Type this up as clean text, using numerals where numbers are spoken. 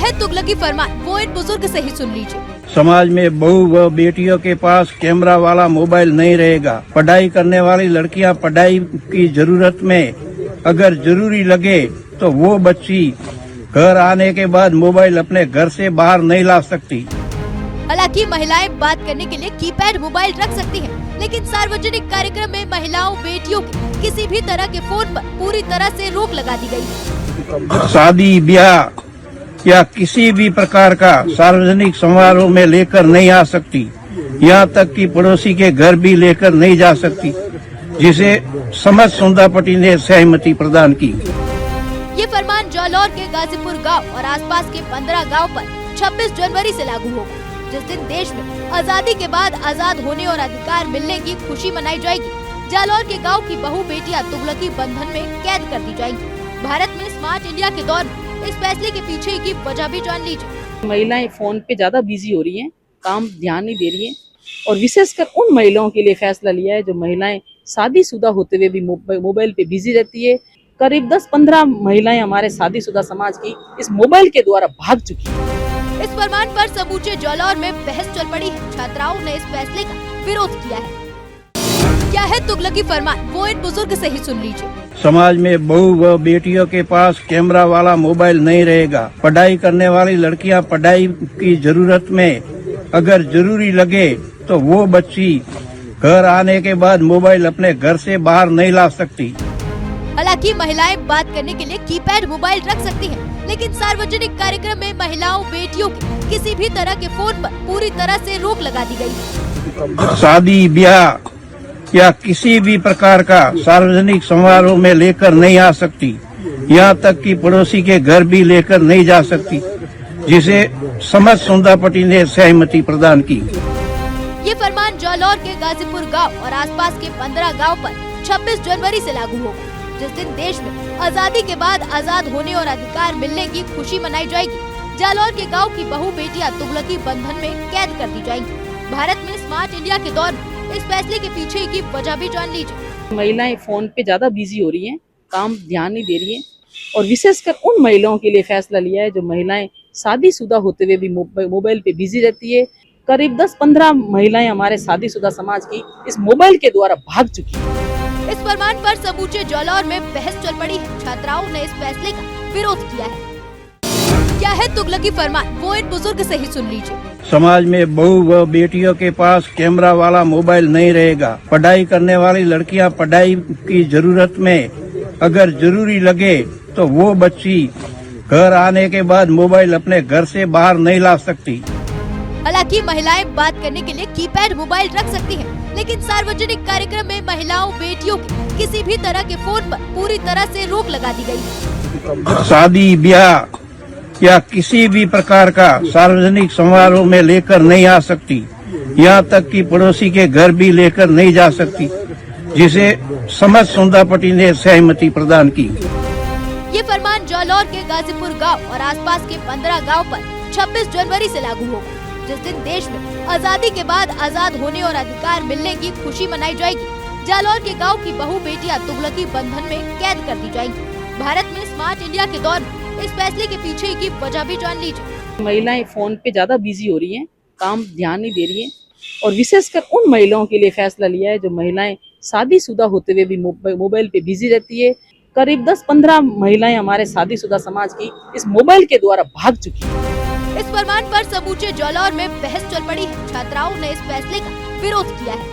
है तुगलकी फरमान, वो इन बुजुर्ग से ही सुन लीजिए। समाज में बहू व बेटियों के पास कैमरा वाला मोबाइल नहीं रहेगा। पढ़ाई करने वाली लड़कियां पढ़ाई की जरूरत में अगर जरूरी लगे तो वो बच्ची घर आने के बाद मोबाइल अपने घर से बाहर नहीं ला सकती। हालांकि महिलाएं बात करने के लिए कीपैड मोबाइल रख सकती हैं, लेकिन सार्वजनिक कार्यक्रम में महिलाओं बेटियों के किसी भी तरह के फोन पर पूरी तरह से रोक लगा दी गई। शादी ब्याह या किसी भी प्रकार का सार्वजनिक समारोह में लेकर नहीं आ सकती। यहाँ तक कि पड़ोसी के घर भी लेकर नहीं जा सकती, जिसे समझ सुंदापटी ने सहमति प्रदान की। ये फरमान जालौर के गाजीपुर गांव और आसपास के 15 गांव पर 26 जनवरी से लागू होगा, जिस दिन देश में आजादी के बाद आजाद होने और अधिकार मिलने की खुशी मनाई जाएगी। जालौर के गांव की बहू बेटियां तुगलकी बंधन में कैद कर दी जाएंगी। भारत में स्मार्ट इंडिया के दौर में इस फैसले के पीछे की वजह भी जान लीजिए। महिलाएं फोन पे ज्यादा बिजी हो रही हैं, काम ध्यान नहीं दे रही हैं, और विशेषकर उन महिलाओं के लिए फैसला लिया है जो महिलाएं शादीशुदा होते हुए भी मोबाइल पे बिजी रहती है। करीब 10-15 महिलाएं हमारे शादीशुदा समाज की इस मोबाइल के द्वारा भाग चुकी है। इस फरमान पर समूचे जालौर में बहस चल पड़ी है। छात्राओं ने इस फैसले का विरोध किया है। क्या है तुगलकी फरमान, वो इन बुजुर्ग से ही सुन लीजिए। समाज में बहू व बेटियों के पास कैमरा वाला मोबाइल नहीं रहेगा। पढ़ाई करने वाली लड़कियां पढ़ाई की जरूरत में अगर जरूरी लगे तो वो बच्ची घर आने के बाद मोबाइल अपने घर से बाहर नहीं ला सकती। हालांकि महिलाएं बात करने के लिए कीपैड मोबाइल रख सकती हैं, लेकिन सार्वजनिक कार्यक्रम में महिलाओं बेटियों के किसी भी तरह के फोन पर पूरी तरह से रोक लगा दी गई। शादी ब्याह या किसी भी प्रकार का सार्वजनिक समारोह में लेकर नहीं आ सकती। यहाँ तक कि पड़ोसी के घर भी लेकर नहीं जा सकती, जिसे समझ सुंदापटी ने सहमति प्रदान की। ये फरमान जालौर के गाजीपुर गांव और आसपास के 15 गांव पर 26 जनवरी से लागू होगा, जिस दिन देश में आजादी के बाद आजाद होने और अधिकार मिलने की खुशी मनाई जाएगी। जालौर के गांव की बहू बेटियां तुगलकी बंधन में कैद कर दी जाएंगी। भारत में स्मार्ट इंडिया के दौर में इस फैसले के पीछे की वजह भी जान लीजिए। महिलाएं फोन पे ज्यादा बिजी हो रही हैं, काम ध्यान नहीं दे रही हैं, और विशेषकर उन महिलाओं के लिए फैसला लिया है जो महिलाएं शादीशुदा होते हुए भी मोबाइल पे बिजी रहती है। करीब 10-15 महिलाएं हमारे शादीशुदा समाज की इस मोबाइल के द्वारा भाग चुकी है। इस फरमान पर समूचे जालौर में बहस चल पड़ी है। छात्राओं ने इस फैसले का विरोध किया है। क्या है तुगलकी फरमान, वो इन बुजुर्ग से ही सुन लीजिए। समाज में बहू व बेटियों के पास कैमरा वाला मोबाइल नहीं रहेगा। पढ़ाई करने वाली लड़कियां पढ़ाई की जरूरत में अगर जरूरी लगे तो वो बच्ची घर आने के बाद मोबाइल अपने घर से बाहर नहीं ला सकती। हालांकि महिलाएं बात करने के लिए कीपैड मोबाइल रख सकती हैं, लेकिन सार्वजनिक कार्यक्रम में महिलाओं बेटियों के किसी भी तरह के फोन पर पूरी तरह से रोक लगा दी गई। शादी ब्याह या किसी भी प्रकार का सार्वजनिक समारोह में लेकर नहीं आ सकती। यहाँ तक कि पड़ोसी के घर भी लेकर नहीं जा सकती, जिसे समझ सुंदापटी ने सहमति प्रदान की। ये फरमान जालौर के गाजीपुर गांव और आसपास के 15 गांव पर 26 जनवरी से लागू होगा, जिस दिन देश में आजादी के बाद आजाद होने और अधिकार मिलने की खुशी मनाई जाएगी। जालौर के गांव की बहू बेटियां तुगलकी बंधन में कैद कर दी जाएंगी। भारत में स्मार्ट इंडिया के दौर में इस फैसले के पीछे की वजह भी जान लीजिए। महिलाएं फोन पे ज्यादा बिजी हो रही हैं, काम ध्यान नहीं दे रही हैं, और विशेषकर उन महिलाओं के लिए फैसला लिया है जो महिलाएं शादीशुदा होते हुए भी मोबाइल पे बिजी रहती है। करीब 10-15 महिलाएं हमारे शादीशुदा समाज की इस मोबाइल के द्वारा भाग चुकी है। इस फरमान पर समूचे जालौर में बहस चल पड़ी है। छात्राओं ने इस फैसले का विरोध किया है।